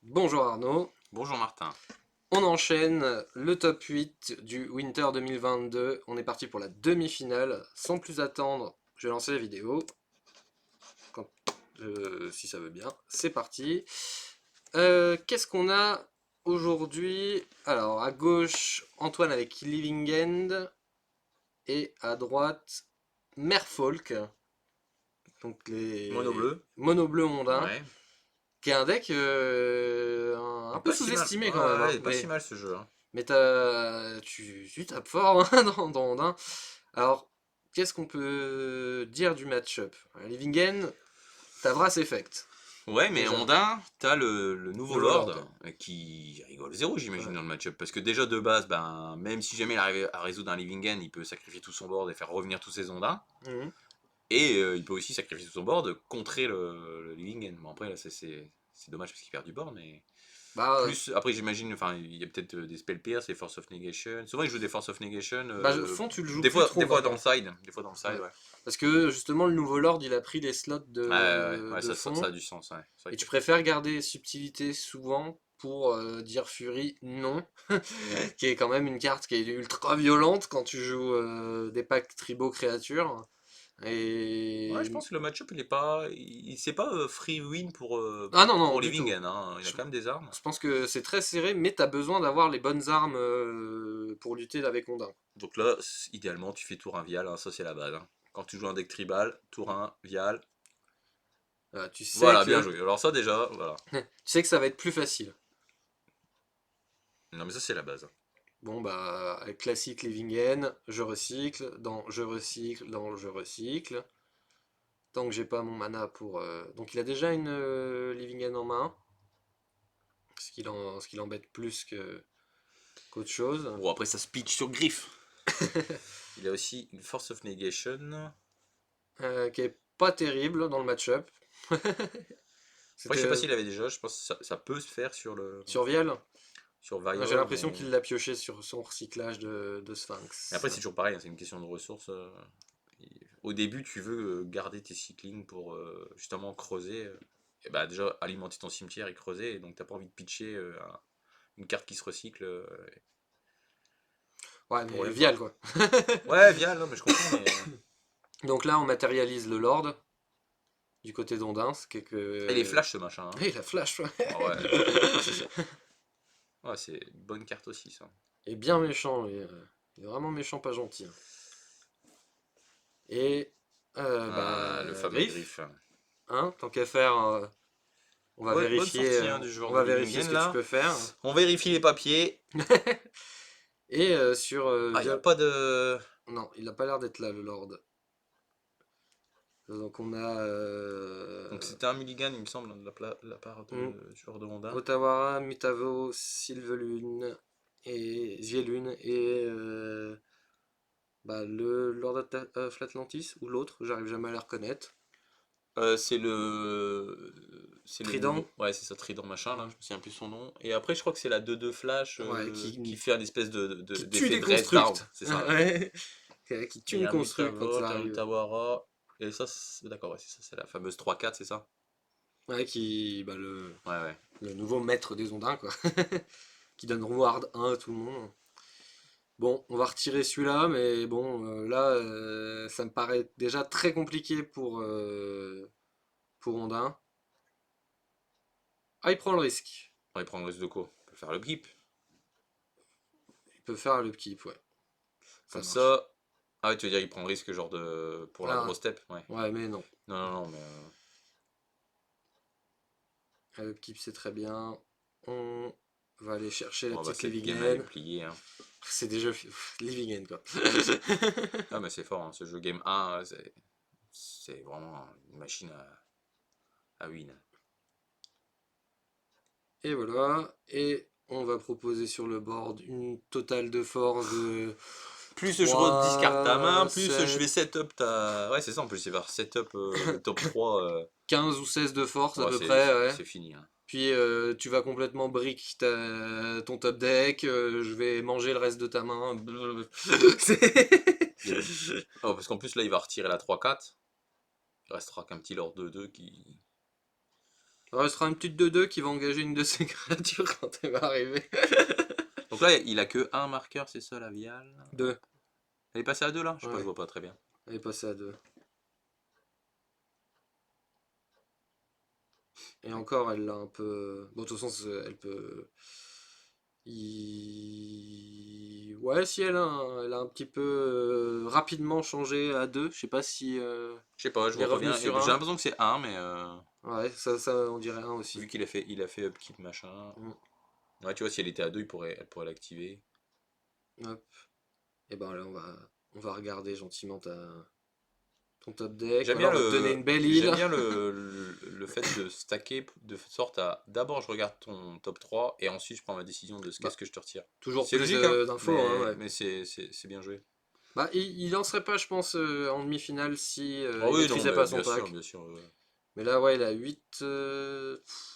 Bonjour Arnaud, Bonjour Martin. on enchaîne le top 8 du Winter 2022. On est parti pour la demi-finale. Sans plus attendre, je vais lancer la vidéo. Si ça veut bien, c'est parti. Qu'est-ce qu'on a aujourd'hui? Alors, à gauche, Antoine avec Living End. Et à droite, Merfolk. Donc Mono les bleu. mono bleu mondains. Ouais. Qui est un deck un peu Pas si mal. sous-estimé quand même, Ouais, hein. il est pas si mal ce jeu, hein. Mais tu tapes fort hein, dans Ondin. Alors, qu'est-ce qu'on peut dire du match-up? Livingen, t'as Vras Effect, Ouais, mais déjà. Ondin, t'as le nouveau Nouveau Lord Lord. qui rigole zéro, j'imagine, Ouais. dans le match-up. Parce que déjà de base, ben, même si jamais il arrive à résoudre un Living End, il peut sacrifier tout son board et faire revenir tous ses Ondins. Mhm. Et il peut aussi sacrifier tout son board, contrer le Living End. Bon, après, là, c'est dommage parce qu'il perd du board, mais. Bah, Plus, après, j'imagine, enfin, il y a peut-être des spell pierce, des Force of Negation. Souvent, il joue des Force of Negation. fond, tu le joues Des plus fois, trop des fois dans le maintenant. side. Des fois dans le side, Ouais. ouais. Parce que justement, le nouveau Lord, il a pris les slots Ouais, ouais, ouais, de ça fond. a du sens, ouais. C'est vrai Et que tu préfères garder subtilité souvent pour dire Fury non. Qui est quand même une carte qui est ultra violente quand tu joues des packs tribaux créatures. ouais, Et je pense que le match-up, il est pas, c'est pas free win ah non, non, pour du tout. Livingen, hein. Il a Je, quand même des armes. je pense que c'est très serré, mais t'as besoin d'avoir les bonnes armes pour lutter avec Ondin. Donc là, idéalement, tu fais tour 1 Vial, hein, ça c'est la base, hein. Quand tu joues un deck tribal, tour 1 Vial. Tu sais Voilà, bien que joué. Alors ça déjà, voilà. tu sais que ça va être plus facile. Non mais ça c'est la base, hein. Bon bah classique Livingen, je recycle, je recycle, je recycle. Tant que j'ai pas mon mana pour. Donc il a déjà une Livingen en main, ce qui l'embête plus qu'autre chose. Bon, après ça se pitch sur griffe. Il a aussi une Force of Negation. Qui est pas terrible dans le match-up. Après, je sais C'était pas s'il avait déjà, je pense que ça peut se faire sur Vial. sur J'ai Vial, l'impression qu'il mais. l'a pioché sur son recyclage de Et Sphinx. après, c'est toujours pareil, hein, c'est une question de ressources. Au début, tu veux garder tes cyclings pour justement creuser. Et bah, déjà, alimenter ton cimetière et creuser. Et donc, t'as pas envie de pitcher une carte qui se recycle Ouais, pour mais rien, Vial quoi. quoi. Ouais, Vial, non, mais je comprends, mais. Donc là, on matérialise le Lord du côté d'Ondins. Ah, il est flash ce machin, hein. Et la flash, ouais. Ah ouais. Ah, ouais, c'est une bonne carte aussi, ça. Il est bien méchant, il est vraiment méchant, pas gentil, hein. Et Ah, le fameux Griff, griffe. hein, tant qu'à faire, Bonne sortie, hein, du on joueur de va vérifier ce Livingen que tu là. peux faire. On vérifie les papiers. Et sur Ah, il n'y a pas de. Non, il a pas l'air d'être là, le Lord. Donc on a Donc c'était un mulligan, il me semble, de la part hmm, du joueur de Honda. Otawara, Mutavo, Sylvelune et Zielune et le Lord of Atlantis ou l'autre, j'arrive jamais à les reconnaître. C'est le. C'est le Trident, nouveau. Ouais, c'est ça, Trident machin, là, hmm, je me souviens plus son nom. Et après, je crois que c'est la 2-2 Flash ouais, qui fait un espèce qui tue d'effet des de rest down, constructs. c'est ça. Ouais, qui Et tue il y une a un construct quand Mutavok, ça un arrive. Mutawara. Et ça, d'accord, ouais, c'est ça, c'est la fameuse 3-4, c'est ça? Ouais, Ouais, ouais. le nouveau maître des ondins, quoi. Qui donne Ward 1 à tout le monde. Bon, on va retirer celui-là, mais bon, là, ça me paraît déjà très compliqué pour Ondin. Ah, il prend le risque. Ouais, il prend le risque de quoi? On peut faire le grip. Il peut faire le keep, ouais. Ça Comme marche. ça. Ah ouais, tu veux dire, il prend le risque, genre de. Pour la Là, grosse step? Ouais. ouais, mais non. Non, non, non, mais. Le keep, c'est très bien. On va aller chercher la Bon, bah, petite cette Living game, elle est End. pliée, hein. C'est déjà Living End, quoi. Ah, mais c'est fort, hein, ce jeu game 1, c'est vraiment une machine à win. Et voilà. Et on va proposer sur le board une totale de force de Plus je rediscarte ta main, 3, plus je vais 7, setup ta. Ouais, c'est ça, en plus, c'est vers setup top 3. 15 ou 16 de force à Ouais, peu près, ouais. c'est fini, hein. Puis tu vas complètement brick ton top deck, je vais manger le reste de ta main. Il y a- Oh, parce qu'en plus, là, il va retirer la 3-4. Il restera qu'un petit Lord 2-2 qui. Il restera une petite 2-2 qui va engager une de ses créatures quand elle va arriver. Donc là, il a que un marqueur, c'est ça, la Vial. 2. Elle est passée à 2 là? Je sais pas, je Ouais, vois pas très bien. elle est passée à 2. Et Ouais. encore, elle l'a un peu. Bon, de toute façon, elle peut. Ouais, si elle a un petit peu rapidement changé à 2. Je sais pas si Je sais pas, je il est vois pas revenu bien. sur J'ai un. l'impression que c'est un, mais Ouais, ça on dirait un vu aussi. il a fait upkeep machin. Mm. Ouais, tu vois, si elle était à 2 elle pourrait l'activer. Hop. Et ben là, on va regarder gentiment ton top deck. Voilà, on va te donner une belle île. J'aime bien le fait de stacker de sorte à d'abord je regarde ton top 3 et ensuite je prends ma décision de ce Bah, qu'est-ce que je te retire. toujours C'est plus logique, hein, d'infos, hein, ouais. mais c'est bien joué. Bah, il lancerait pas, je pense, en demi-finale si Ah il oui, non, maîtrisait mais pas son pack. bien sûr. Mais là, ouais, il a 8,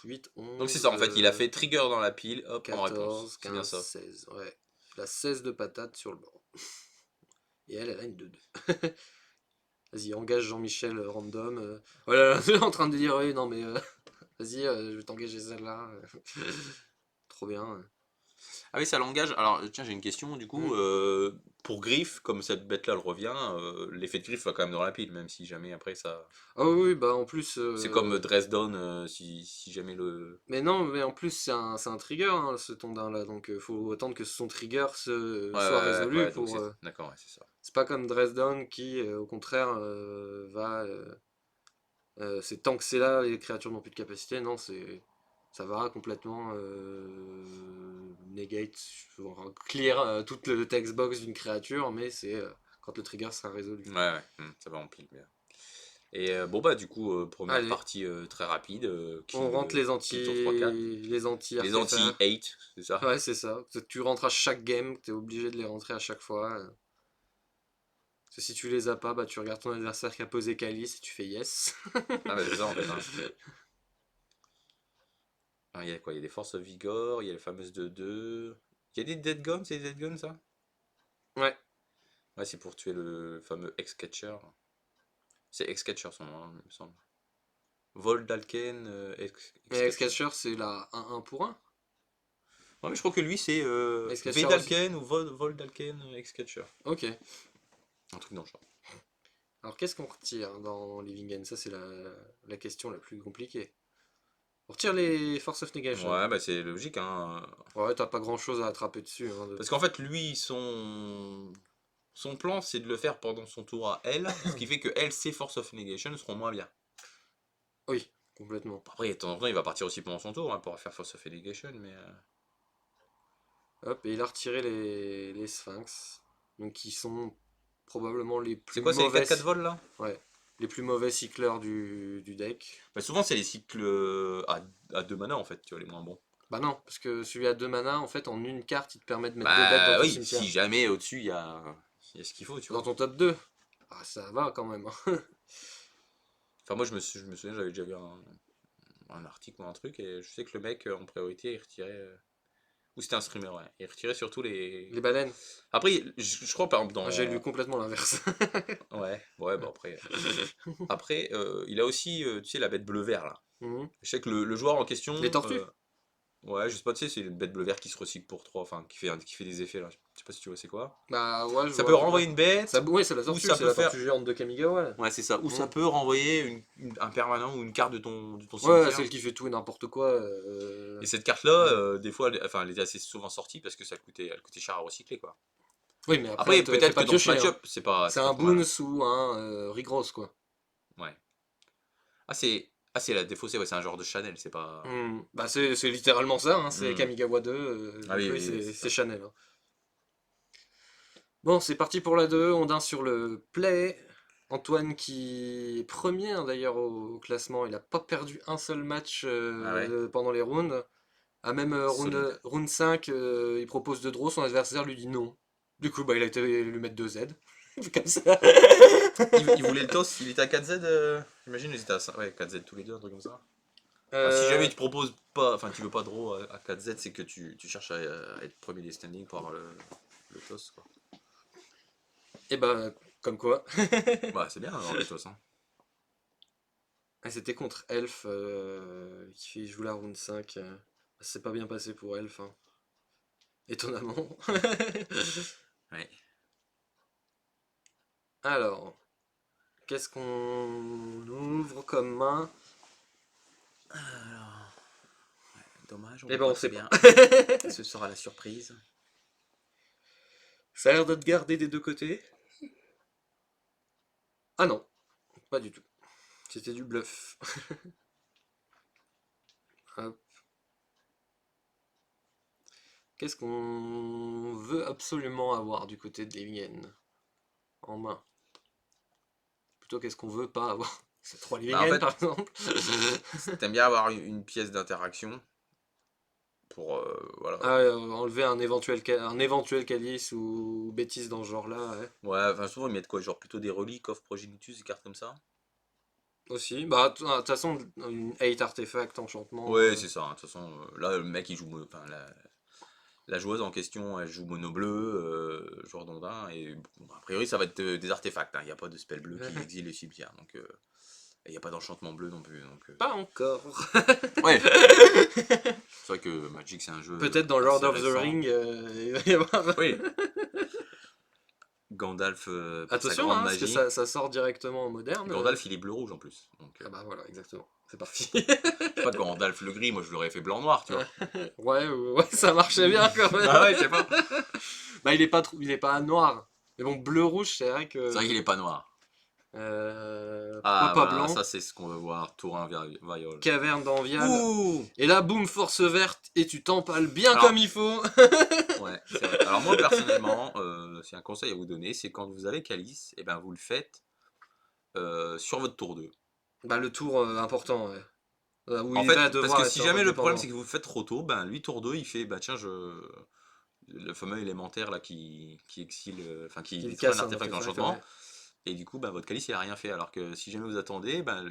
8 Donc c'est 11 ça, en fait, il a fait trigger dans la pile, hop, en réponse. 14, C'est bien 15, ça. 16. Ouais. Il a 16 de patates sur le banc. Et elle a une 2-2. Vas-y, engage Jean-Michel random. Voilà, je suis en train de dire, oui, non, mais vas-y, je vais t'engager celle-là. Trop bien. Ah oui, ça l'engage. Alors, tiens, j'ai une question, du Hmm. coup. Pour Griff, comme cette bête-là le revient, l'effet de Griff va quand même dans la pile, même si jamais après ça. Ah oui, oui, bah en plus. C'est comme Dresden, si jamais le. Mais non, mais en plus, c'est un trigger, hein, ce tondin là. Donc, faut attendre que son trigger soit résolu Ouais, donc pour. c'est. D'accord, ouais, c'est ça. C'est pas comme Dresden qui, au contraire, va. C'est tant que c'est là, les créatures n'ont plus de capacité. Non, ça va complètement negate, clear toute le text box d'une créature, mais c'est quand le trigger sera résolu. Ouais, ça va en pile, bien. Et bon, bah, du coup, première Allez, partie très rapide on rentre qui tour 3-4. les anti Les artefacts. anti-8, c'est ça? Ouais, c'est ça. Tu rentres à chaque game, t'es obligé de les rentrer à chaque fois. Parce que si tu les as pas, bah tu regardes ton adversaire qui a posé Calice et tu fais yes. Ah, bah, c'est ça en fait, hein. Ah, il y a quoi? Il y a des forces Vigor, il y a les fameuses 2-2. Il y a des Dead Guns, c'est des Dead Guns ça? Ouais. Ouais, c'est pour tuer le fameux Ex-Catcher. C'est Ex-Catcher son nom, hein, il me semble. Voldalken, Mais Ex-Catcher. X-Catcher, c'est la 1-1 pour 1. Ouais, mais je crois que lui c'est X-Catcher aussi. Vedalken ou Voldalken Ex-Catcher. Ok. Un truc dans le genre. Alors qu'est-ce qu'on retire dans Living End? Ça, c'est la question la plus compliquée. On retire les Force of Negation. Ouais, bah c'est logique, hein. Ouais, t'as pas grand-chose à attraper dessus, hein, Parce qu'en fait, lui, son plan, c'est de le faire pendant son tour à elle, ce qui fait que elle, ses Force of Negation seront moins bien. Oui, complètement. Après, de temps en temps, il va partir aussi pendant son tour hein, pour faire Force of Negation, mais. Hop, et il a retiré les Sphinx. Donc qui sont probablement les C'est plus quoi, c'est les mauvais. 4-4 vols là? Ouais. Les plus mauvais cycleurs du deck. Bah, souvent, c'est les cycles à 2 mana en fait, tu vois, les moins bons. Bah non, parce que celui à 2 mana, en fait, en une carte, il te permet de mettre deux bêtes dans Bah ton oui, cimetière. si jamais au-dessus, il y a ce qu'il faut, tu Dans vois. ton top 2. Ah, ça va quand même, hein. Enfin, moi, je me souviens, j'avais déjà vu un article ou un truc, et je sais que le mec, en priorité, il retirait. Ou c'était un streamer, ouais. Il retirait surtout les. Les baleines. Après, je crois, par exemple, Moi, j'ai lu dans. complètement l'inverse. Ouais, bah après. Après, il a aussi, tu sais, la bête bleu-vert, là. Mhm. Je sais que le joueur en question. Les tortues. Ouais, je sais pas, tu sais, c'est une bête bleu-vert qui se recycle pour 3 enfin, qui fait des effets, là. Je sais pas si tu vois c'est quoi. Bah ouais, je Ça vois peut à peu près. renvoyer une bête, Ouais, c'est la ou tortue, ça c'est peut la faire. tortue géante de Kamigawa. Là. Ouais, c'est ça. Ou ça Mhm. peut renvoyer un permanent ou une carte de ton Ouais, cimetière. celle qui fait tout et n'importe quoi. Et cette carte-là, Ouais. des fois, enfin, elle était assez souvent sortie parce que elle coûtait cher à recycler, quoi. Oui, mais après, Après, elle te fait peut-être que pas dans ce piocher. Hein. match-up, C'est c'est pas un trop mal, boons hein. ou un Rigros, quoi. Ouais. C'est la défaussée, ouais, c'est un genre de Chanel, c'est pas. Bah, c'est littéralement ça, hein, c'est Hmm. Kamigawa 2. Ah Donc oui, oui, c'est c'est ça. Chanel. Hein. Bon, c'est parti pour la 2. On est sur le play. Antoine qui est premier hein, d'ailleurs au classement. Il n'a pas perdu un seul match Ah ouais, pendant les rounds. À même solide. round 5, il propose de draw, son adversaire lui dit non. Du coup, bah, il a été lui mettre 2 Z. Comme ça. Il voulait le toss, il était à 4Z, j'imagine, ils étaient à 5, ouais, 4Z tous les deux, un truc comme ça. Ah, si jamais Euh, tu proposes pas, enfin tu veux pas draw à 4Z, c'est que tu cherches à être premier des standings pour avoir le toss, quoi. et bah, comme quoi. Bah, c'est bien d'avoir le toss, hein. Ah, c'était contre Elf qui joue la round 5. C'est pas bien passé pour Elf, hein. Étonnamment. Ouais. Alors, qu'est-ce qu'on ouvre comme main? Alors, dommage, on Eh voit ben, pas on très sait pas. bien. Ce sera la surprise. Ça a l'air d'être gardé des deux côtés. Ah non, pas du tout. C'était du bluff. Hop. Qu'est-ce qu'on veut absolument avoir du côté de Livingen en main? Plutôt qu'est-ce qu'on veut pas avoir? C'est 3 Bah, en Livingen fait, par exemple. t'aimes bien avoir une pièce d'interaction pour, voilà. Ah, enlever un éventuel calice ou bêtise dans ce genre-là, ouais. Ouais, enfin, souvent, ils mettent quoi? Genre plutôt des reliques, of Progenitus, des cartes comme ça? Aussi. Bah, de toute façon, une 8 artefact, enchantement. Ouais, c'est ça, hein. De toute façon, là, le mec, il joue. Enfin, la joueuse en question, elle joue mono bleu, joueur d'ondin, et bon, a priori, ça va être des artefacts, hein. Il n'y a pas de spell bleu qui exile les cimetières, donc. Et il n'y a pas d'enchantement bleu non plus, donc. Pas encore. Ouais! C'est vrai que Magic, c'est un jeu Peut-être dans Lord assez of the récent. Ring, il va y avoir. Oui! Gandalf, pour sa Attention, grande hein, parce que magie. ça sort directement en moderne. Gandalf, il est bleu-rouge en plus. Donc, Ah bah voilà, exactement. C'est parti. je sais pas, Gandalf le gris, moi je l'aurais fait blanc-noir, tu vois. Ouais, ouais, ça marchait bien quand même. Bah ouais, je sais pas. Bah il est pas noir. Mais bon, bleu-rouge, c'est vrai C'est vrai que... qu'il est pas noir. pourquoi Ah, pas voilà, blanc? ça c'est ce qu'on veut voir. Tourin Viol. Caverne d'Envial. Ouh! Et là, boum, force verte, et tu t'empales bien comme Alors, il faut. ouais, c'est vrai. Alors moi personnellement, c'est un conseil à vous donner, c'est quand vous avez Calice, et ben vous le faites sur votre tour 2. Bah le tour important, ouais. Où En il va fait, parce que devoir si être jamais le problème dépendant. c'est que vous le faites trop tôt, ben lui tour 2 il fait, bah tiens, le fameux élémentaire là qui exile, enfin qui Qu'il détruit un casse un artefact artefact, d'enchantement. ouais. Et du coup, bah, votre calice, il a rien fait. Alors que si jamais vous attendez, bah,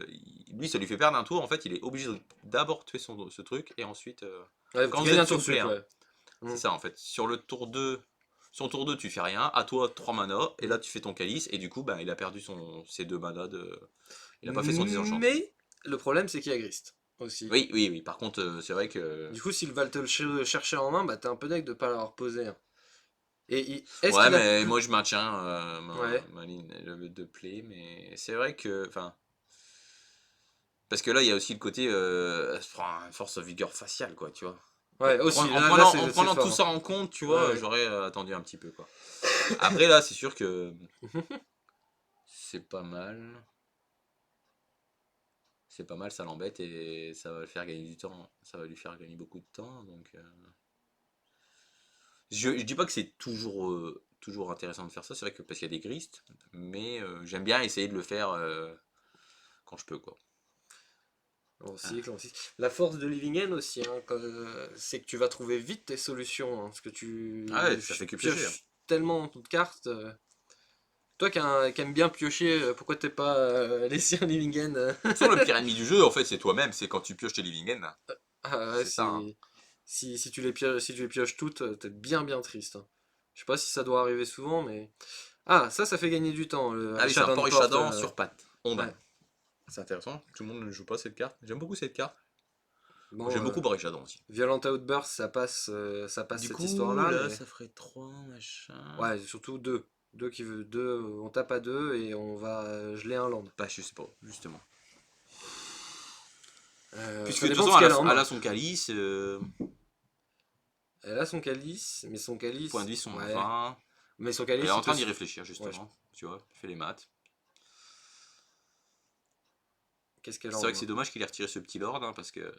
lui, ça lui fait perdre un tour. En fait, il est obligé d'abord tuer ce truc. Et ensuite, Ouais, quand tu vous gagnes êtes un tour soufflé, sup, hein, ouais. c'est Mm, ça en fait. Sur le tour 2, son tour 2, tu fais rien. À toi, 3 mana. Et mm. là, tu fais ton calice. Et du coup, bah, il a perdu ses 2 mana. Il a pas fait son disenchant. Mais le problème, c'est qu'il y a Grist aussi. Oui, oui, oui. Par contre, c'est vrai que. Du coup, s'il va te le chercher en main, bah t'es un peu deg de pas l'avoir posé, hein. Et est-ce Ouais, qu'il a mais pu... moi, je maintiens Ouais. ma ligne de play. Mais c'est vrai que. Enfin. Parce que là, il y a aussi le côté force vigueur faciale, quoi, tu vois. Ouais, aussi, En là prenant, en c'est prenant tout fort, hein. ça en compte, tu vois, Ouais. j'aurais attendu un petit peu, quoi. Après, là, c'est sûr que c'est pas mal. C'est pas mal, ça l'embête et ça va le faire gagner du temps. Ça va lui faire gagner beaucoup de temps, donc. Je dis pas que c'est toujours intéressant de faire ça, c'est vrai que parce qu'il y a des gristes, mais j'aime bien essayer de le faire quand je peux, quoi. Bon, cycle, bon cycle. La force de Living End aussi, hein, c'est que tu vas trouver vite tes solutions, hein, parce que Ah ouais, ça fait que piocher, hein. pioches tellement dans toute carte. Toi qui aimes bien piocher, pourquoi t'es pas laissé un Living End Sur le pire ennemi du jeu, en fait, c'est toi-même, c'est quand tu pioches tes living ends. Ah ouais, C'est ça, hein. c'est... Si tu les pioches toutes, t'es bien bien triste, hein. Je sais pas si ça doit arriver souvent, mais... Ah, ça fait gagner du temps, le Ah oui, c'est un Rishadan port Port. Ishadan sur patte. Ondin. Ouais. C'est intéressant, tout le monde ne joue pas cette carte. J'aime beaucoup cette carte. Bon, J'aime beaucoup Port Ishadan aussi. Violent Outburst, ça passe Du cette coup, histoire-là, là, mais... ça ferait 3 machin. Ouais, surtout deux. Deux, on tape à deux et on va geler un land. Bah, je sais pas, justement. Puisque Ça de toute dépend de façon, ce qu'elle a en elle main. a son calice, Elle a son calice, mais son points de calice... vie sont Ouais. 20. Mais son Elle est calice, en il te... train d'y réfléchir, Ouais, justement. Tu vois, fait les maths. qu'est-ce qu'elle a C'est en vrai que c'est main? dommage qu'il ait retiré ce petit lord, hein, parce que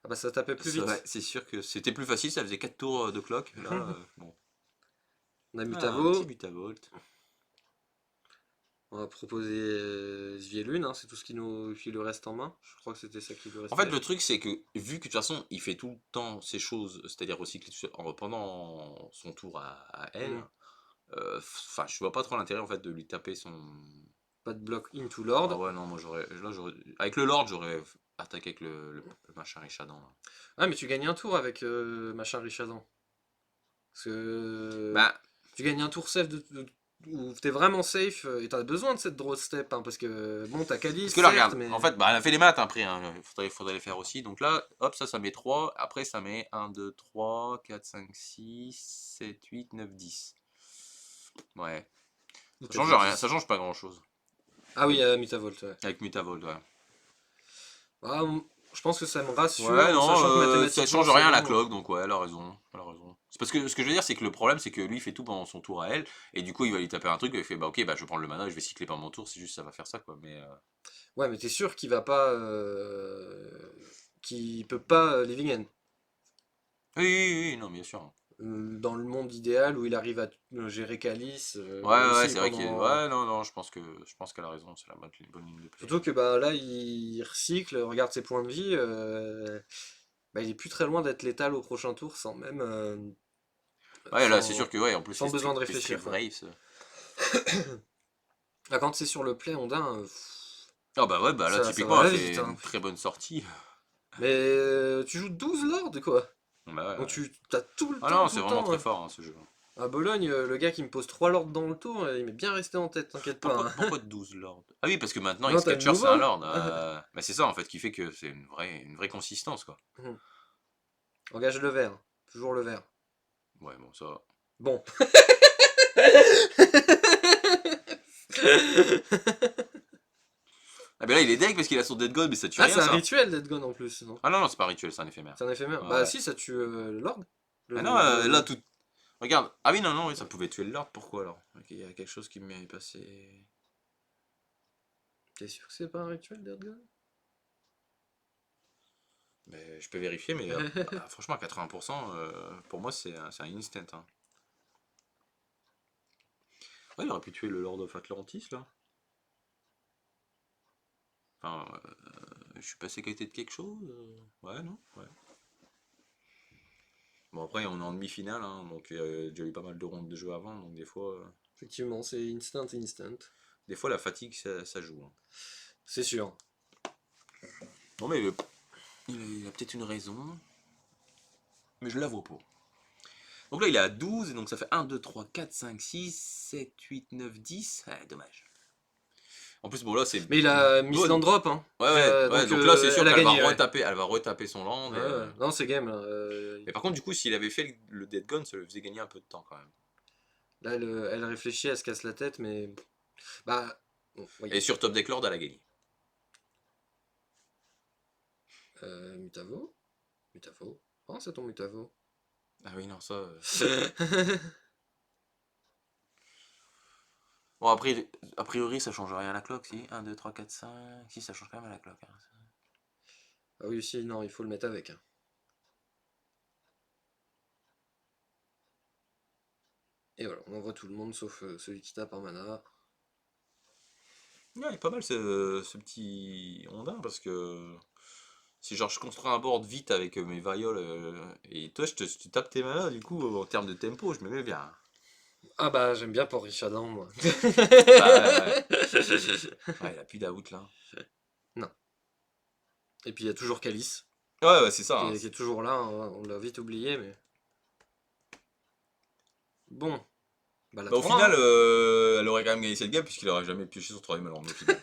Ah bah ça tapait plus vite. c'est sûr que c'était plus facile, ça faisait 4 tours de clock. Là, bon. On a Ah, un petit Mutavo. Mutavolt. On va proposer Svielune, hein, c'est tout ce qui lui reste en main. Je crois que c'était ça qui lui En fait, restait. le truc, c'est que vu que de toute façon, il fait tout le temps ces choses, c'est-à-dire recycler tout ça en reprenant son tour à elle, Hmm. enfin, je vois pas trop l'intérêt en fait de lui taper son. Pas de bloc into Ah Lord. ouais, non, moi avec le Lord, j'aurais attaqué avec le machin Richadan, là. Ah mais tu gagnes un tour avec machin Rishadan. Parce que Bah, tu gagnes un tour safe où t'es vraiment safe et t'as besoin de cette draw step, hein, parce que bon, t'as Parce Calice, que là, certes, regarde, mais. en fait, bah, elle a fait les maths après, hein, faudrait les faire aussi. Donc là, hop, ça met 3. Après, ça met 1, 2, 3, 4, 5, 6, 7, 8, 9, 10. Ouais, Ou ça peut-être change le rien, ça 10. change pas grand-chose. Ah oui, Avec, Mutavolt, ouais. avec Mutavolt, ouais. Ah, je pense que ça me Ouais, rassure en non, sachant que ça mathématiquement change c'est rien à la bon. cloque, donc ouais, elle a raison. Elle a raison. C'est parce que ce que je veux dire, c'est que le problème, c'est que lui, il fait tout pendant son tour à elle, et du coup, il va lui taper un truc, et il fait, bah ok, bah je vais prendre le mana, et je vais cycler pendant mon tour, c'est juste ça va faire ça, quoi. Mais Ouais, mais t'es sûr qu'il va pas. Qu'il peut pas Living End. oui, oui, oui, non, bien sûr. Dans le monde idéal où il arrive à gérer Calice Ouais, ouais, aussi c'est vrai qu'il est... pendant. Ouais, non, non, je pense qu'elle a raison, c'est la bonne ligne de play. Surtout que bah là il recycle, regarde ses points de vie, bah, il est plus très loin d'être létal au prochain tour sans même Ouais, là, c'est sûr que, ouais, en plus, sans besoin de les Street réfléchir quoi. Braves. Là, quand c'est sur le play Ondin, Ah bah ouais, bah là, ça typiquement, va elle vite fait hein. une très bonne sortie. Mais tu joues 12 lords quoi. Bah ouais, Donc ouais. tu as tout le Ah temps, non, tout c'est le vraiment temps. très fort, hein, ce jeu. À Bologne, le gars qui me pose 3 lords dans le tour, il m'est bien resté en tête, t'inquiète pas, hein. Pourquoi 12 lords? Ah oui, parce que maintenant, Non, t'as le X-Catcher, c'est un nouveau? lord. Bah c'est ça, en fait, qui fait que c'est une vraie consistance, quoi. Mhm. Engage le vert. Toujours le vert. Ouais, bon, ça... Bon. Ah ben là, il est deg parce qu'il a son Dead God, mais ça tue Ah, rien, c'est un ça. rituel Dead Gone en plus, non? Ah non, non, c'est pas un rituel, c'est un éphémère. C'est un éphémère. Ouais, Bah ouais. si, ça tue le Lord. Ah non, là, Le. tout... Regarde. Ah oui, non, non, oui, ça pouvait tuer le lord, pourquoi, alors? Ok, il y a quelque chose qui m'est passé... T'es sûr que c'est pas un rituel Dead Gone? Mais je peux vérifier, mais bah, franchement, à 80%, pour moi, c'est un instant, hein. Ouais, il aurait pu tuer le Lord of Atlantis, là. Enfin, je suis passé à côté de quelque chose? Ouais, non? Ouais. Bon, après, on est en demi-finale, hein, donc il y a déjà eu pas mal de rondes de jeu avant, donc Effectivement, c'est instant, instant. des fois la fatigue, ça joue, hein. C'est sûr. Non, mais il a peut-être une raison, mais je la vois pas. Donc là, il est à 12, et donc ça fait 1, 2, 3, 4, 5, 6, 7, 8, 9, 10. Ouais, dommage. En plus, bon, là, c'est Mais il une a Miss bonne. Landrop, hein. Ouais, ouais, ouais, Donc donc là, c'est sûr elle a qu'elle va gagné, ouais. retaper, son land. Ouais, ouais. Non, c'est game, là. Mais par contre, du coup, s'il avait fait le Dead Gun, ça lui faisait gagner un peu de temps quand même. Là, elle réfléchit, elle se casse la tête, mais. Bah. Bon, oui. Et sur Top Deck Lord, elle a gagné. Mutavo? Mutavo? Oh, c'est ton Mutavo. Ah oui, non, ça. Bon, après, a priori, ça change rien à la cloque, si. 1, 2, 3, 4, 5. Si, ça change quand même à la cloque, hein. Ah oui, aussi, non, il faut le mettre avec, hein. Et voilà, on envoie tout le monde sauf celui qui tape en mana. Ouais, il est pas mal ce petit Ondin parce que si genre je construis un board vite avec mes varioles et toi je te tape tes manas, du coup en termes de tempo, je me mets bien. Ah bah, j'aime bien pour Richadan, moi. Bah ouais, ouais. Ouais, il a plus d'out là. Non. Et puis il y a toujours Calice, Ouais, ouais, c'est ça, hein. qui est toujours là, hein, on l'a vite oublié, mais. Bon, bah la Bah, au 3, final, hein. elle aurait quand même gagné cette game puisqu'il aurait jamais pioché son troisième land au final.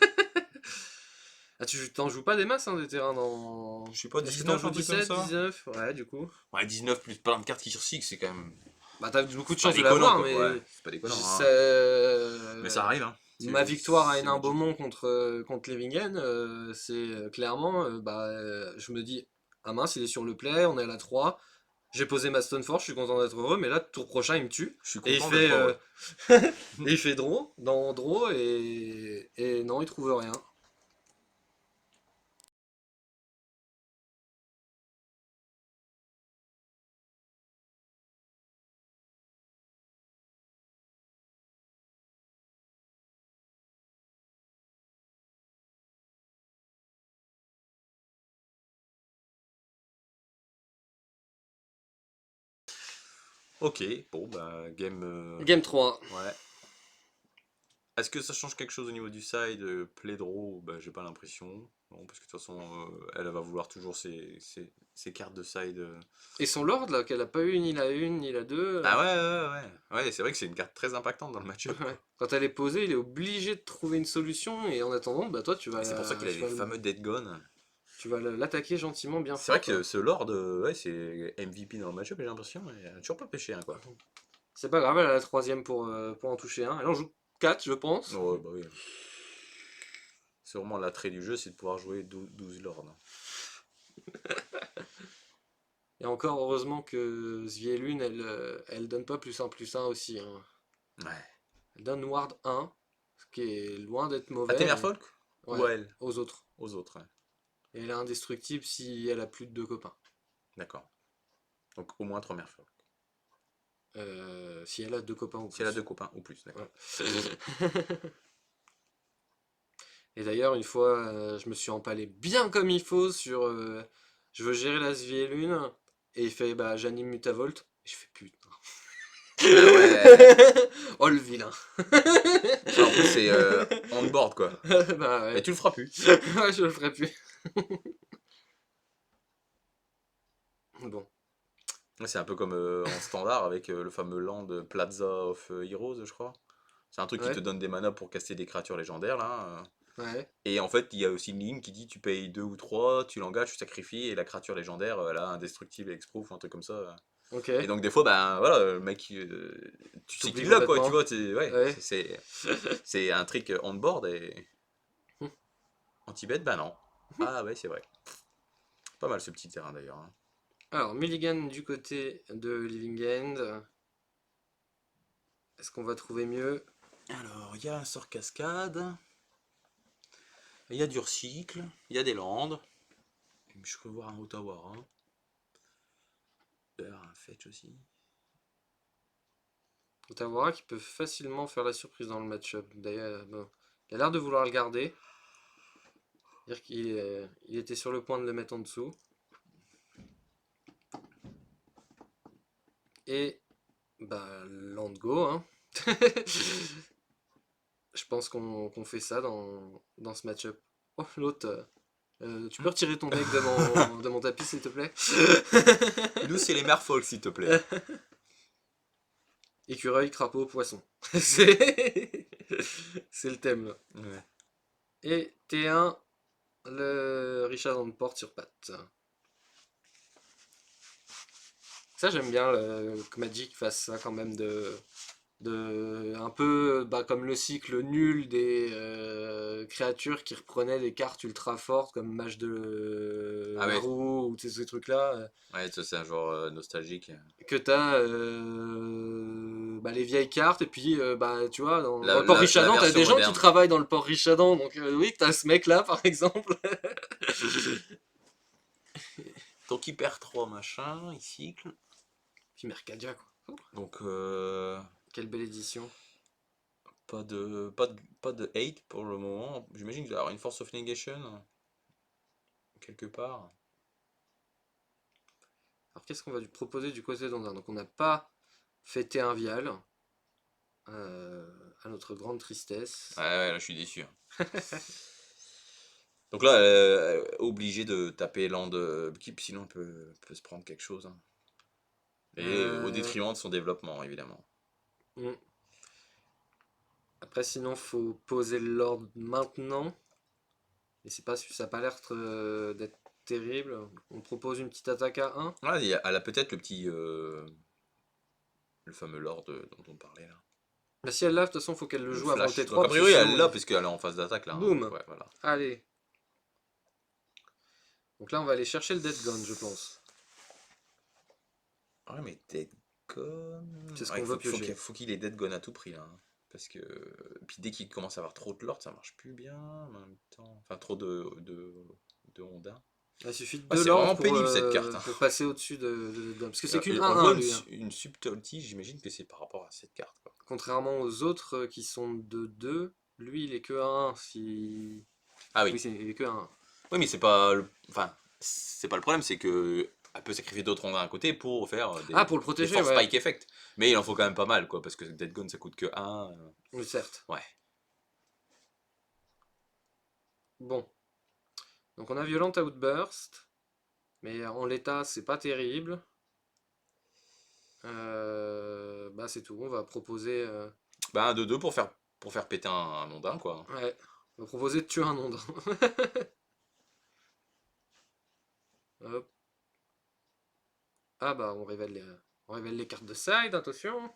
Ah, tu t'en joues pas des masses, hein, des terrains dans. Je sais pas, Est-ce que t'en 19, joues un truc comme 17, ça? 19? Ouais, du coup. Ouais, 19 plus plein de cartes qui recyclent, c'est quand même. Bah, t'as beaucoup de C'est pas chance de déconnant l'avoir, quoi. Ouais, mais. c'est pas déconnant, hein. Mais ça C'est. arrive, hein. Ma victoire à C'est Hénin Magic. Beaumont contre Levingen, c'est clairement, bah, je me dis, ah mince, il est sur le play, on est à la 3. J'ai posé ma Stoneforge, je suis content d'être heureux, mais là, tour prochain, il me tue. Je suis Et il content fait, d'être heureux. et il fait draw, dans draw, et non, il trouve rien. Ok, bon bah game. Game 3. Ouais. Est-ce que ça change quelque chose au niveau du side? Play draw, bah, j'ai pas l'impression. Non, parce que de toute façon, elle va vouloir toujours ses cartes de side. Et son Lord, là, qu'elle a pas eu ni la 1 ni la 2. Ah ouais. Ouais, c'est vrai que c'est une carte très impactante dans le match-up, Ouais. quoi. Quand elle est posée, il est obligé de trouver une solution, et en attendant, bah toi, Et c'est pour ça qu'il a les fameux dead gone. tu vas l'attaquer gentiment bien C'est vrai fort, que quoi. ce Lord, ouais, c'est MVP dans le match-up, j'ai l'impression, mais elle a toujours pas pêché, hein, quoi. C'est pas grave, elle a la troisième pour en toucher un. Elle en joue 4, je pense. Ouais, bah oui. C'est vraiment l'attrait du jeu, c'est de pouvoir jouer 12 Lords. Et encore, heureusement que Svielun, elle donne pas plus un aussi, hein. Ouais. Elle donne Ward 1, ce qui est loin d'être À tes mauvais, mères folk? Ou ouais, à elle? aux autres. Aux autres, ouais. Et elle est indestructible si elle a plus de 2 copains. D'accord. Donc au moins 3 mères folk. Si elle a 2 copains ou Si elle a plus. 2 copains ou plus, d'accord. Ouais. Et d'ailleurs, une fois, je me suis empalé bien comme il faut sur. Je veux gérer la Svielune. Et il fait, bah, j'anime Mutavolt. Et je fais, putain. Ah ouais. Oh le vilain. Alors, en plus, c'est on-board, quoi. Bah Et ouais. tu le feras plus. Ouais, je le ferai plus. Bon. Ouais, c'est un peu comme en standard avec le fameux land Plaza of Heroes, je crois. C'est un truc qui te Ouais. donne des manas pour caster des créatures légendaires, là. Ouais. Et en fait, il y a aussi une ligne qui dit tu payes 2 ou 3, tu l'engages, tu sacrifies, et la créature légendaire, elle a indestructible et exproof, un truc comme ça. Ok. Et donc, des fois, ben voilà, le mec, tu sais T'oublies qu'il l'a, quoi, tu complètement. vois. Ouais, Ouais. c'est un trick on-board et anti-bet, bah non. Ah ouais, c'est vrai. Pas mal ce petit terrain d'ailleurs, hein. Alors, Mulligan du côté de Living End. Est-ce qu'on va trouver mieux? Alors, il y a un sort cascade, il y a du recycle, il y a des landes. Je peux voir un Ottawa, hein. D'ailleurs, un fetch aussi. Otawara qui peut facilement faire la surprise dans le match-up. D'ailleurs, bon, il a l'air de vouloir le garder. Dire qu'il était sur le point de le mettre en dessous. Et bah land go, hein. Je pense qu'on fait ça dans ce match-up. Oh l'autre. Tu peux retirer ton deck de mon tapis s'il te plaît? Nous, c'est les merfolk, s'il te plaît. Écureuil, crapaud, poisson. C'est c'est le thème là. Ouais. Et T1, le Richard Porte sur patte. Ça j'aime bien que Magic fasse ça quand même un peu bah, comme le cycle nul des créatures qui reprenaient des cartes ultra fortes comme Mage de Ah la ouais, roue ou ces trucs-là. ouais, ça c'est un genre nostalgique. Que t'as bah, les vieilles cartes et puis bah tu vois dans La, le port la, la Richadan t'as version des gens qui moderne. travaillent dans le port Richadan donc oui t'as ce mec là par exemple. Donc il perd 3 machin, il cycle. Puis Mercadia quoi. Oh, Donc quelle belle édition. pas de hate pour le moment. J'imagine qu'il doit y avoir une Force of Negation quelque part. Alors qu'est-ce qu'on va lui proposer du côté d'Andin? Donc on n'a pas fêté un vial à notre grande tristesse. Ouais, ouais, là je suis déçu, hein. Donc là, obligé de taper land keep, sinon peut se prendre quelque chose, hein. Et au Euh, détriment de son développement, évidemment. hmm. Après sinon faut poser l'ordre maintenant. Et c'est pas, ça n'a pas l'air d'être terrible. On propose une petite attaque à 1. Ouais, elle a peut-être le petit. Le fameux lord dont on parlait là. Mais si elle l'a, de toute façon, faut qu'elle le Le joue avant le flash. Donc T3, a parce que priori elle sinon, l'a, puisqu'elle est en phase d'attaque là, hein. Donc, boum. ouais, voilà. Allez. Donc là, on va aller chercher le Dead Gun, je pense. Ouais, mais Dead Gone. C'est ce Ouais, qu'on veut piocher. faut qu'il ait Dead Gone à tout prix là, hein. Parce que. Puis dès qu'il commence à avoir trop de lords, ça marche plus bien en même temps. Enfin, trop de Honda. Il suffit de Ouais, 2 c'est lords vraiment pénible cette carte, hein. pour passer au-dessus de Dead Gun. Parce que c'est qu'une Et on voit 1-1, lui, hein. une subtlety, j'imagine que c'est par rapport à cette carte, quoi. Contrairement aux autres qui sont de 2, lui, il est que 1-1. Si... Ah Oui, oui. il est que 1-1. Oui, mais c'est pas le. Enfin, c'est pas le problème, c'est que. Elle peut sacrifier d'autres Honda à côté pour faire Ah, pour le des protéger, force ouais. spike effect. Mais il en faut quand même pas mal, quoi, parce que Dead Gun ça coûte que 1. Oui, certes. Ouais. Bon. Donc on a Violent Outburst. Mais en l'état, c'est pas terrible. Bah c'est tout. On va proposer. Bah un 2-2 pour faire péter un ondin, quoi. Ouais. On va proposer de tuer un ondin. Hop. Ah bah on révèle les cartes de side, attention.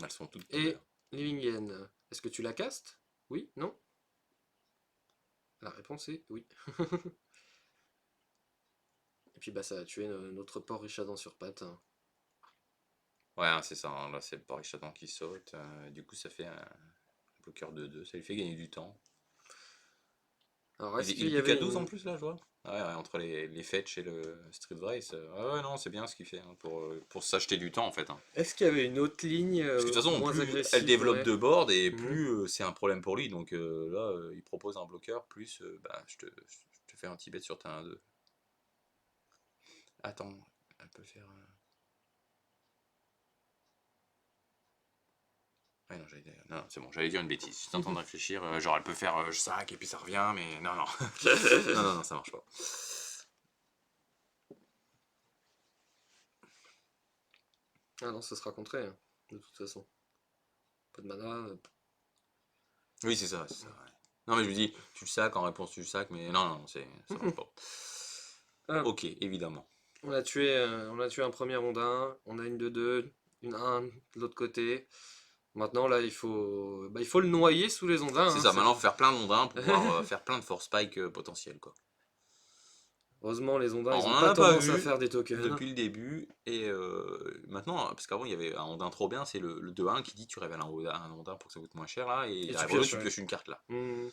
Elles sont toutes Et couleurs. Living End. Est-ce que tu la castes? Oui? Non? La réponse est oui. Et puis bah ça a tué notre port Richardon sur pattes, hein. Ouais, hein, c'est ça, hein. Là, c'est le Paris-Châtillon qui saute. Du coup, ça fait un bloqueur 2-2. Ça lui fait gagner du temps. Alors Il est-ce est, il qu'il est y plus qu'à avait 12 en une. plus, là, je vois. Ouais, ouais, entre les fetch et le Street Race. Ouais, ouais, non, c'est bien ce qu'il fait, hein, pour s'acheter du temps, en fait, hein. Est-ce qu'il y avait une autre ligne Parce que de toute façon, moins plus elle agressive? développe Ouais. de board et Mhm. plus c'est un problème pour lui. Donc là, il propose un bloqueur, plus bah, je te fais un petit bet sur ta 1-2. Attends, elle peut faire. Ouais, non, non, c'est bon, j'allais dire une bêtise. Je suis en train de réfléchir. Genre, elle peut faire je sac et puis ça revient, mais non, non. Non, non, non, ça marche pas. Ah non, ça sera contré, hein, de toute façon. Pas de mana. Oui, c'est ça, c'est ça. Ouais. Non, mais je lui dis, tu le sacs, en réponse, tu le sacs, mais non, non, non, ça marche pas. Ah, Ok, évidemment. on a tué un premier rondin, on a une de deux, une 1 de l'autre côté. Maintenant là il faut le noyer sous les ondins, C'est hein, ça, maintenant, faut faire plein d'ondins pour pouvoir faire plein de force spike potentiels, quoi. Heureusement les ondins Alors, ils on ont n'en pas a pas tendance à vu faire des tokens. depuis le début, et maintenant, parce qu'avant, il y avait un ondin trop bien, c'est le 2-1 qui dit tu révèles un ondin pour que ça coûte moins cher, là, et Et il tu arrive en jeu, pioches, tu ouais. pioches une carte, là. Hmm.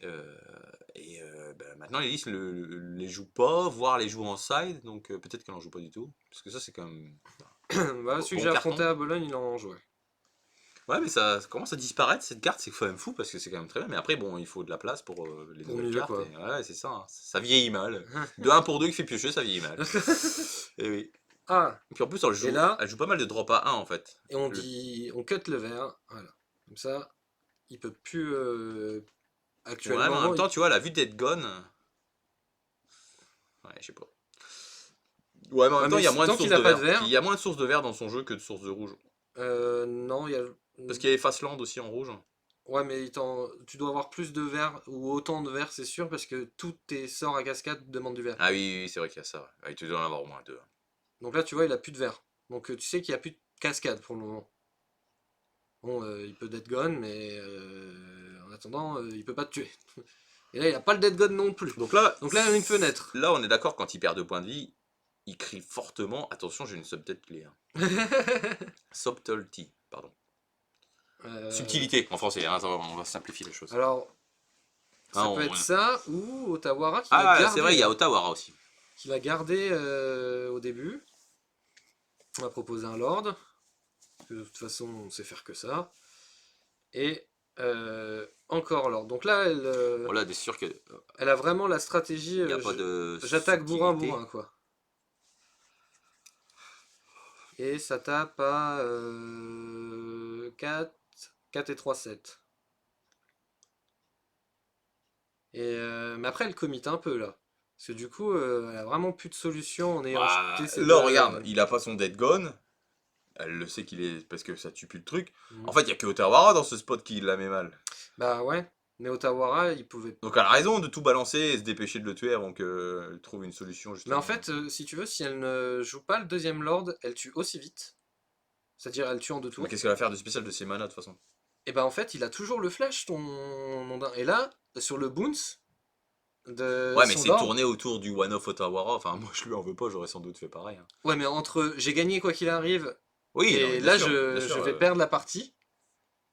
Bah, maintenant, les listes les jouent pas, voire les jouent en side, donc peut-être qu'elle en joue pas du tout. Parce que ça, c'est quand même un Bah, celui que bon j'ai affronté carton. à Bologne il en jouait. Ouais, mais ça commence à disparaître cette carte, c'est quand même fou parce que c'est quand même très bien. Mais après, bon, il faut de la place pour les Pour nouvelles mieux cartes, quoi. et ouais, c'est ça, hein. Ça vieillit mal. De un pour 2 qui fait piocher, ça vieillit mal. Et oui. Ah, Et puis en plus, et là, elle joue pas mal de drop à un en fait. et on dit, on cut le vert, voilà. Comme ça, il peut plus, Ouais, mais en même actuellement, temps, tu vois, la vue d'être gone. Ouais, je sais pas. Ouais, mais en même ouais, temps, mais il y a moins de tant qu'il sources a de pas de vert. Puis il vert, y a moins de sources de vert dans son jeu que de sources de rouge. non, il y a. Parce qu'il y a Face Land aussi en rouge. Ouais, mais tu dois avoir plus de vert ou autant de vert, c'est sûr, parce que tous tes sorts à cascade demandent du vert. Ah oui, oui, oui, c'est vrai qu'il y a ça. Ouais. Ouais, tu dois en avoir au moins deux. Donc là, tu vois, il a plus de vert. Donc tu sais qu'il n'y a plus de cascade pour le moment. Bon, il peut dead gone, mais en attendant, il peut pas te tuer. Et là, il a pas le dead gone non plus. Donc là, Donc là, il y a une fenêtre. là, on est d'accord, quand il perd 2 points de vie, il crie fortement. Attention, j'ai une subtête clé, hein. Subtlety, pardon. Euh, Subtilité en français, hein, on va simplifier les choses. alors, Hein, ça peut être ça ou Otawara ah, c'est vrai, il y a Ottawa aussi. qui l'a gardé au début. On va proposer un lord. Parce que de toute façon, on sait faire que ça. Et encore lord. Donc là, Voilà, c'est sûr qu'il elle a vraiment la stratégie n'y a pas de j'attaque bourrin subtilité. bourrin quoi. Et ça tape à 4, 4 et 3, 7. Mais après, elle commit un peu là. Parce que du coup, elle a vraiment plus de solution en ayant Bah, jeté ses là, deux. regarde, il a pas son dead gone. Elle le sait qu'il est. Parce que ça tue plus le truc. En Mhm. fait, il y a que Ottawa dans ce spot qui la met mal. Bah ouais. Mais Otawara, il pouvait. Donc elle a raison de tout balancer et se dépêcher de le tuer avant qu'elle trouve une solution, Mais en justement. fait, si tu veux, si elle ne joue pas le deuxième lord, elle tue aussi vite. C'est-à-dire, elle tue en 2 Mais tours. qu'est-ce qu'elle va faire de spécial de ses manas, de toute façon? Et bah en fait, il a toujours le flash, ton mondain. Et là, sur le bounce de Ouais, mais son c'est lord. tourné autour du One of Ottawa. Enfin, moi, je lui en veux pas, j'aurais sans doute fait pareil, hein. Ouais, mais entre j'ai gagné quoi qu'il arrive, Oui, non, mais et bien là, sûr, bien je sûr. vais perdre la partie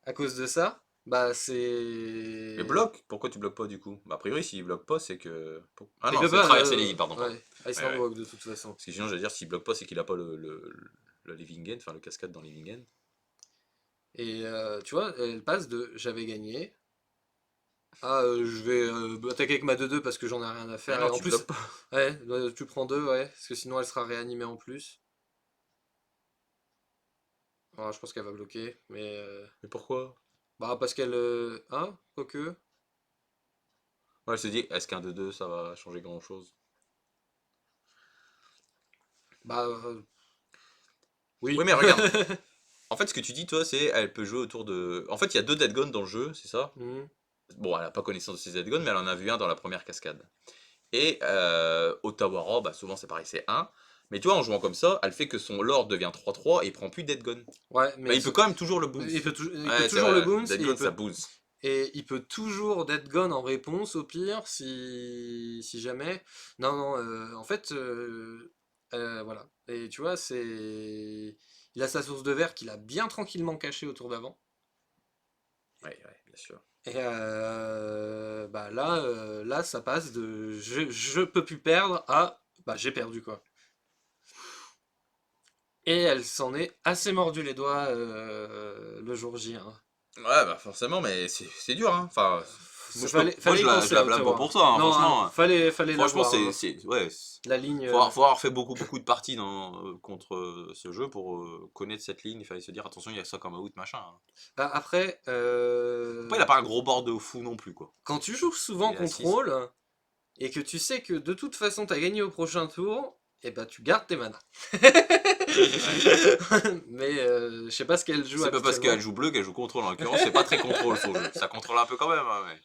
à cause de ça, bah Mais c'est. bloque, pourquoi tu bloques pas du coup? Bah, a priori, s'il bloque pas, c'est que. Ah Il non, peut c'est pas. traverser les lignes, pardon, pardon. Ouais, Ouais, Iceland ouais. Walk de toute façon. Parce que sinon, j'allais dire, s'il bloque pas, c'est qu'il a pas le Living End, enfin le cascade dans Living End. Et tu vois, elle passe de j'avais gagné à je vais attaquer avec ma 2-2 parce que j'en ai rien à Mais faire. Et non, en tu plus, bloques pas. ouais, tu prends 2, ouais, parce que sinon elle sera réanimée en plus. Alors, je pense qu'elle va bloquer, mais Mais pourquoi? bah parce qu'elle. Hein, quoique. Ouais, elle se dit, est-ce qu'un 2-2 ça va changer grand-chose? Bah, oui. Oui, mais regarde. En fait, ce que tu dis, toi, c'est elle peut jouer autour de. En fait, il y a 2 dead guns dans le jeu, c'est ça? Mhm. Bon, elle a pas connaissance de ces dead guns, mais elle en a vu un dans la première cascade. Et Otawara, bah, souvent c'est pareil, c'est un. Mais tu vois, en jouant comme ça, elle fait que son lord devient 3-3 et il prend plus dead gun. Ouais, Mais mais il peut quand même toujours le il peut Ouais, c'est toujours le vrai, bounce dead gun ça bounce. et il peut toujours dead gun en réponse au pire si jamais. Non, non, en fait, voilà. Et tu vois, il a sa source de verre qu'il a bien tranquillement cachée au tour d'avant. Ouais, ouais, bien sûr. Et bah là, ça passe de je peux plus perdre à bah j'ai perdu quoi. Et elle s'en est assez mordu les doigts le jour J, hein. Ouais, bah forcément, mais c'est dur, hein. Enfin, moi, moi Fallait y je penser la à blâme pas Ottawa. pour ça, hein, Non, franchement. hein, fallait Franchement, l'avoir, hein. ouais, La ligne. faut avoir fait beaucoup, beaucoup de parties contre ce jeu pour connaître cette ligne. Il fallait se dire, attention, il y a ça comme out, machin, hein. Bah, après, Après, il a pas un gros board de fou non plus, quoi. quand tu joues souvent Il est à 6. contrôle et que tu sais que de toute façon t'as gagné au prochain tour, et bah tu gardes tes manas. Ouais. Mais je sais pas ce qu'elle joue C'est pas parce qu'elle actuellement. joue bleu qu'elle joue contrôle, en l'occurrence, c'est pas très contrôle son jeu. Ça contrôle un peu quand même, hein, mais.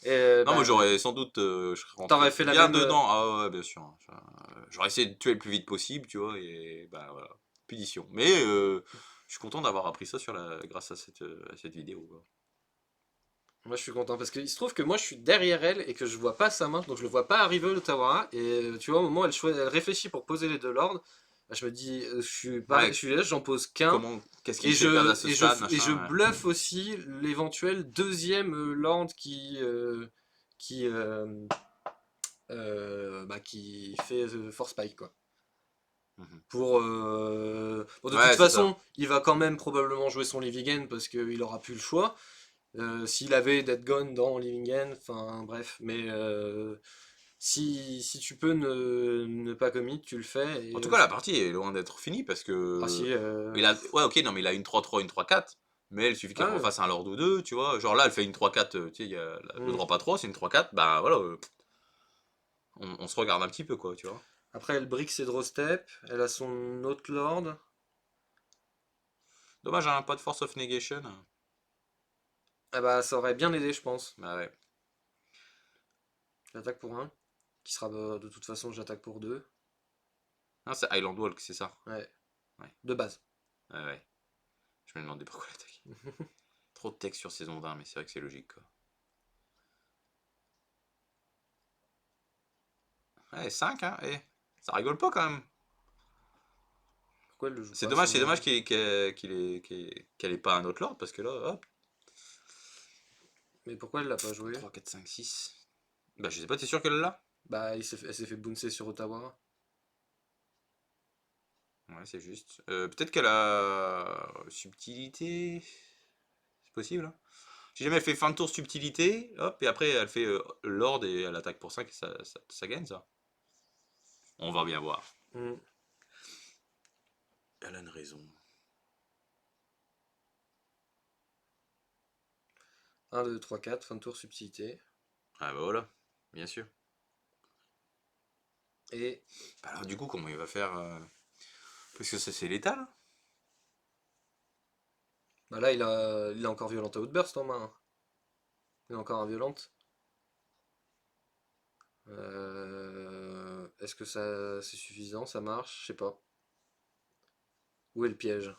Et Non, mais bah j'aurais sans doute. Je serais t'aurais rentré fait la bien même. dedans. Ah ouais, bien sûr, hein. J'aurais essayé de tuer le plus vite possible, tu vois, et bah voilà. Punition. Mais je suis content d'avoir appris ça grâce à cette vidéo, quoi. Moi je suis content parce qu'il se trouve que moi je suis derrière elle et que je vois pas sa main, donc je le vois pas arriver au Tawara. Et tu vois, au moment où elle réfléchit pour poser les deux lords, bah, je me dis, je Ouais, suis là, j'en pose qu'un. qu'est-ce qu'il fait perdre à ce stade, Et je machin, ouais. bluffe aussi l'éventuel deuxième lord qui, bah, qui fait Force Spike quoi. Mhm. Bon, de toute Ouais, c'est ça. façon, il va quand même probablement jouer son Livigen parce qu'il aura plus le choix. S'il avait Dead Gone dans Living End, enfin bref, mais si tu peux ne pas commit, tu le fais. En Et, tout cas, la partie est loin d'être finie parce ah si, que. Ouais, ok, non, mais il a une 3-3, une 3-4. Mais il suffit qu'elle ah, refasse un Lord ou deux, tu vois. Genre là, elle fait une 3-4, tu sais, le hmm. drop à 3, c'est une 3-4. Bah voilà, on se regarde un petit peu, quoi, tu vois. Après elle brique ses draw step, elle a son autre lord. Dommage, hein, pas de Force of Negation. Ah bah ça aurait bien aidé je pense. Bah ouais. J'attaque pour un, qui sera de toute façon j'attaque pour deux. Ah, c'est Island Walk, c'est ça. Ouais, Ouais, de base. ouais, ouais. Je me demandais pourquoi l'attaque. Trop de texte sur saison 1, mais c'est vrai que c'est logique, quoi. Ouais, 5, hein, ça rigole pas quand même. Pourquoi elle le joue pas son C'est dommage lord? qu'elle ait pas un autre Lord, parce que là, hop, Mais pourquoi elle l'a pas joué? 3, 4, 5, 6. Bah je sais pas, t'es sûr qu'elle l'a? Bah elle s'est fait bouncer sur Ottawa. Ouais, c'est juste. Peut-être qu'elle a subtilité. C'est possible, hein. J'ai jamais fait fin de tour subtilité, hop, et après elle fait Lord et elle attaque pour 5 et ça gagne ça. On va bien voir. Hmm. Elle a une raison. 1, 2, 3, 4, fin de tour subtilité. Ah bah voilà, bien sûr. Et Bah alors du coup, comment il va faire parce que ça c'est létal, hein. bah là il a encore Violent Outburst en main, hein. Il a encore un Violente. Est-ce que ça c'est suffisant? Ça marche? Je sais pas. Où est le piège?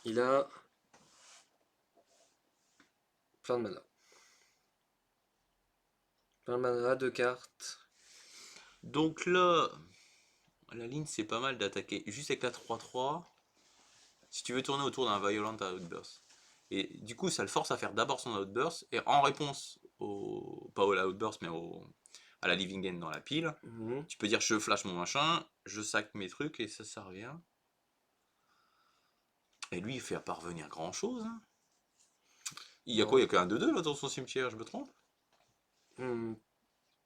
Il a plein de mana. Plein de mana, deux cartes. Donc là, la ligne c'est pas mal d'attaquer juste avec la 3-3. Si tu veux tourner autour d'un Violent Outburst. Et du coup, ça le force à faire d'abord son Outburst, et en réponse pas au Outburst, mais à la Living End dans la pile, Mhm. tu peux dire je flash mon machin, je sac mes trucs, et ça revient. Et lui, il fait pas revenir grand chose, hein. Il y a quoi? Il y Non. a qu'un 2-2 là dans son cimetière, je me trompe? Hmm. Y a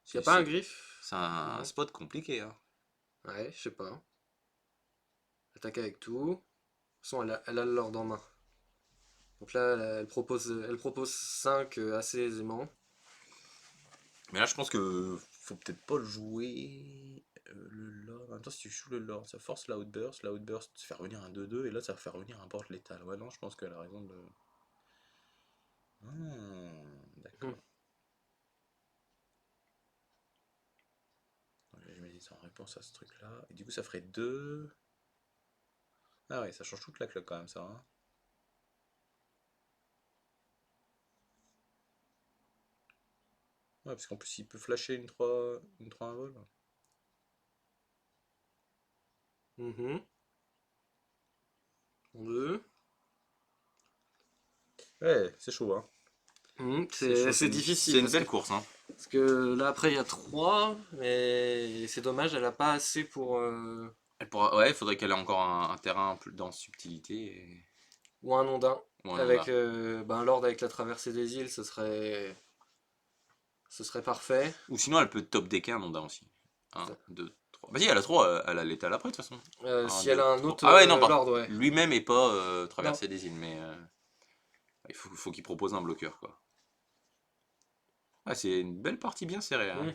C'est pas un c'est- griffe? c'est un Non. spot compliqué, hein. Ouais, je sais pas. Attaque avec tout. De toute façon, elle a l'ordre en main. Donc là, elle propose 5 assez aisément. Mais là, je pense que faut peut-être pas le jouer. Le Lord. En même temps, si tu joues le Lord, ça force l'Outburst. L'Outburst, ça fait revenir un 2-2. Et là, ça va faire revenir un porte létal. Ouais, non, je pense qu'elle a raison de. Mhm. D'accord. Ouais, je me dis ça en réponse à ce truc-là. Et du coup, ça ferait 2. Ah ouais, ça change toute la cloque quand même, ça. Hein. Ouais, parce qu'en plus, il peut flasher une 3 1 vol. Mhm. En deux. Ouais, c'est chaud, hein. C'est chaud, C'est c'est difficile une parce que, belle course, hein. là après il y a 3 mais c'est dommage, elle a pas assez pour. Ouais, il faudrait qu'elle ait encore un terrain plus dans subtilité Ou un ondin. ou un Avec Honda. ben, Lord avec la traversée des îles, ce serait parfait. Ou sinon, elle peut top decker un Honda aussi. Un 2 3. Vas-y, elle a 3, elle a l'étal après de toute façon. Un Si elle a 2 un 3. autre Ah ouais, non, Lord, ouais. lui-même est pas Non. traversé des îles, mais faut qu'il propose un bloqueur, quoi. Ah, c'est une belle partie bien serrée, hein. Mm.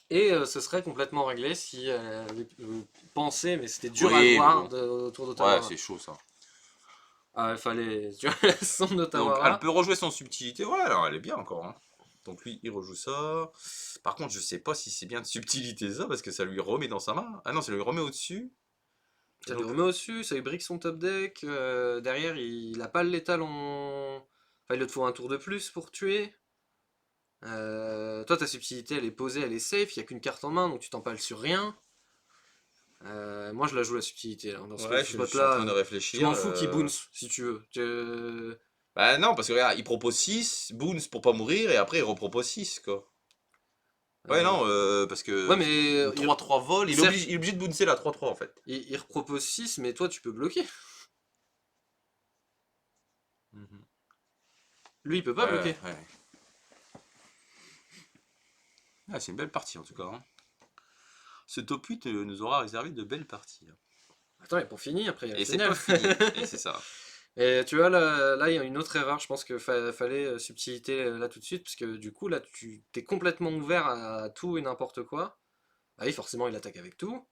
Et ce serait complètement réglé si elle avait pensé, mais c'était dur à Oui, mais voir bon. autour Ouais, d'Otawara. c'est chaud ça. Ah, il fallait. Tu vois, la sonde Donc, elle d'Otawara. peut rejouer son subtilité. Ouais, alors, elle est bien encore, hein. Donc, lui, il rejoue ça. Par contre, je sais pas si c'est bien de subtilité ça, parce que ça lui remet dans sa main. Ah non, ça lui remet au-dessus. Et Ça lui donc, remet au-dessus, ça lui brique son top deck. Derrière, il a pas le létal en. Enfin, il te faut un tour de plus pour tuer. Toi, ta subtilité, elle est posée, elle est safe, il n'y a qu'une carte en main, donc tu t'empales sur rien. Moi, je la joue la subtilité, là. Dans ouais, ce je suis en spot-là, train de je réfléchir. m'en fous qu'il bounce, si tu veux. Bah non, parce que regarde, il propose 6 Boons pour pas mourir, et après il repropose 6 quoi. Ouais, non, Euh, parce Ouais, que mais une 3-3 vol, certes, il est obligé de bouncer la 3-3 en fait. il repropose 6, mais toi, tu peux bloquer. Mhm. Lui, il peut Ouais, pas bloquer. ouais. Ah, c'est une belle partie en tout cas, hein. Ce top 8 nous aura réservé de belles parties, hein. Attends, et pour finir, après, il y a le Et c'est final. pas fini, et c'est ça. Et tu vois, là, il y a une autre erreur. Je pense que fallait subtilité là tout de suite, parce que du coup, là, tu t'es complètement ouvert à tout et n'importe quoi. Ah oui, forcément, il attaque avec tout.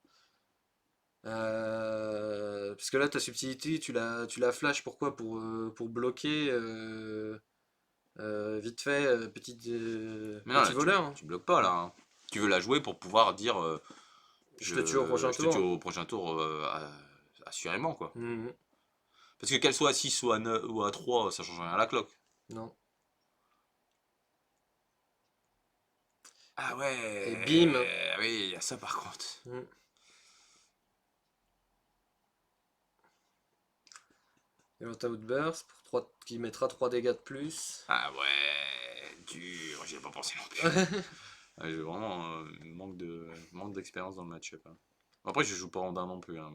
Parce que là, ta subtilité, tu la flash pourquoi? Pour bloquer vite fait Mais non, petit là, voleur, hein. tu bloques pas là, hein. Tu veux la jouer pour pouvoir dire Je te tue au prochain je te tue tour. au prochain tour assurément quoi. Mhm. Parce que qu'elle soit à 6 ou à 9, ou à 3, ça change rien à la cloque. Non. Ah Et ouais, bim. oui, il y a ça par contre. Mhm. Et l'out-outburst pour 3 qui mettra 3 dégâts de plus. Ah ouais, dur, j'y ai pas pensé non plus. Ah, j'ai vraiment manque d'expérience dans le match-up, hein. Après, je joue pas en d'un non plus, hein,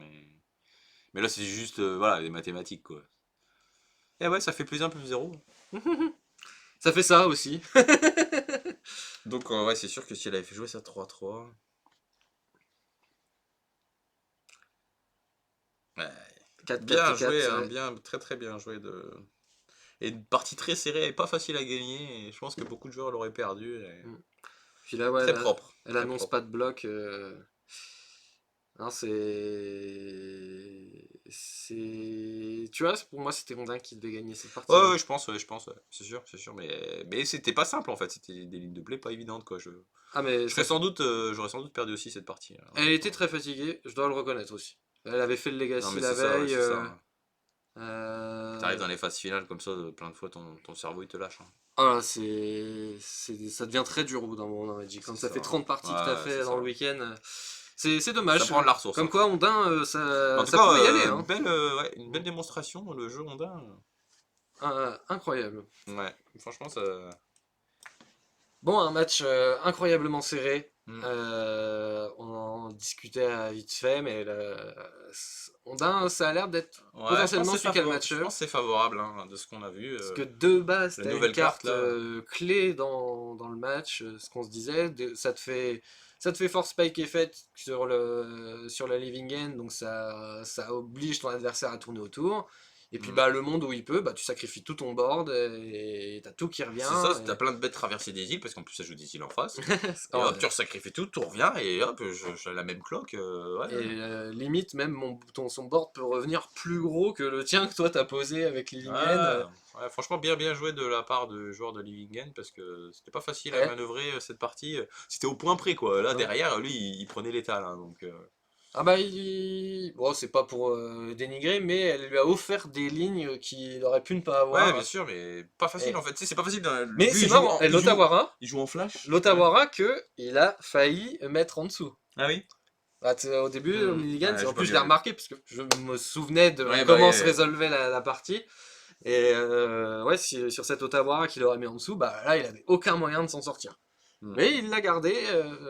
mais là, c'est juste voilà, des mathématiques quoi. Et ouais, ça fait plus un plus 0. Ça fait ça aussi. Donc, ouais, c'est sûr que si elle avait fait jouer ça 3-3. Ouais, 4-4 bien et 4, joué, hein, ouais. bien, très très bien joué de. Et une partie très serrée et pas facile à gagner. Et je pense que beaucoup de joueurs l'auraient perdu. Mm. Puis là, ouais, Très propre, elle très annonce propre. pas de bloc. Non, Tu vois, pour moi, c'était Rondin qui devait gagner cette Ouais, partie-là. ouais, je pense, ouais. C'est sûr, mais c'était pas simple en fait. C'était des lignes de play pas évidentes quoi. Ah, mais J'aurais sans doute perdu aussi cette partie, elle était honnêtement. très fatiguée, je dois le reconnaître aussi. Elle avait fait le Non, Legacy mais la c'est ça, ouais, veille. c'est ça, hein. T'arrives Euh, dans les phases finales comme ça, plein de fois ton cerveau il te lâche, hein. Ah, ça devient très dur au bout d'un moment dans Magic. Quand C'est ça ça, fait hein. 30 parties que t'as Ouais, c'est fait dans le ça. week-end, c'est Ça dommage. prend de la ressource, Comme hein. quoi, Ondin, En tout ça cas, pouvait y aller, hein. ouais, une belle démonstration, le jeu Honda. Incroyable. Ouais, franchement, ça. Bon, un match incroyablement serré. Hmm. On en discutait à vite fait, mais Ondin, ça a l'air d'être Ouais, potentiellement celui qui a le je pense match-up. que c'est favorable hein, de ce qu'on a vu. Parce que de base, La tu as une nouvelle carte carte là. clé dans le match, ce qu'on se disait. Ça te fait force spike effect sur la living end, donc ça oblige ton adversaire à tourner autour. Et puis Mm. bah le monde où il peut, bah tu sacrifies tout ton board et t'as tout qui revient. C'est ça, Et... t'as plein de bêtes traverser des îles, parce qu'en plus ça joue des îles en face. Et Oh, hop, tu sacrifies tout, tout revient, et hop, j'ai la même cloque. Ouais, et ouais. limite, même son board peut revenir plus gros que le tien que toi t'as posé avec Livingen. Ouais, ouais, franchement, bien joué de la part de joueurs de Livingen, parce que c'était pas facile à Ouais, manœuvrer cette partie. C'était au point près, quoi. Là, ouais. derrière, lui, il prenait l'étal, hein, donc. Ah bah, bon, c'est pas pour dénigrer, mais elle lui a offert des lignes qu'il aurait pu ne pas Ouais, bien avoir. sûr, mais pas facile Et- en fait. Tu sais, c'est pas facile. Mais Lui, c'est marrant, et il joue en flash. Ouais. l'Ottawara que il a failli mettre en dessous. Ah oui? Bah, au début, au minigun, Ouais, en j'ai pas plus je bien l'ai vu. remarqué parce que je me souvenais de Ouais, bah comment se ouais. résolvait la partie. Et ouais, sur cette Ottawara qu'il aurait mis en dessous, bah là il avait aucun moyen de s'en sortir. Hmm. Mais il l'a gardé,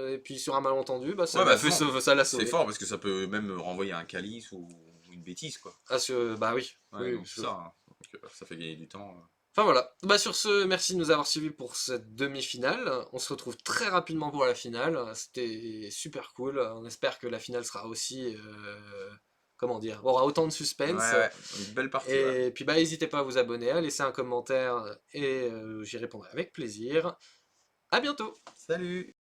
et puis sur un malentendu, bah, Ouais, bah ça l'a c'est sauvé. fort parce que ça peut même renvoyer un calice ou une bêtise, quoi. Bah oui, Ouais, oui, donc c'est ça, hein. Donc, ça fait gagner du temps. Enfin voilà. Bah sur ce, merci de nous avoir suivis pour cette demi-finale. On se retrouve très rapidement pour la finale. C'était super cool. On espère que la finale sera aussi, comment dire, aura autant de Ouais, suspense. ouais, une belle partie, ouais. Et puis bah n'hésitez pas à vous abonner, à laisser un commentaire et j'y répondrai avec plaisir. À bientôt. Salut!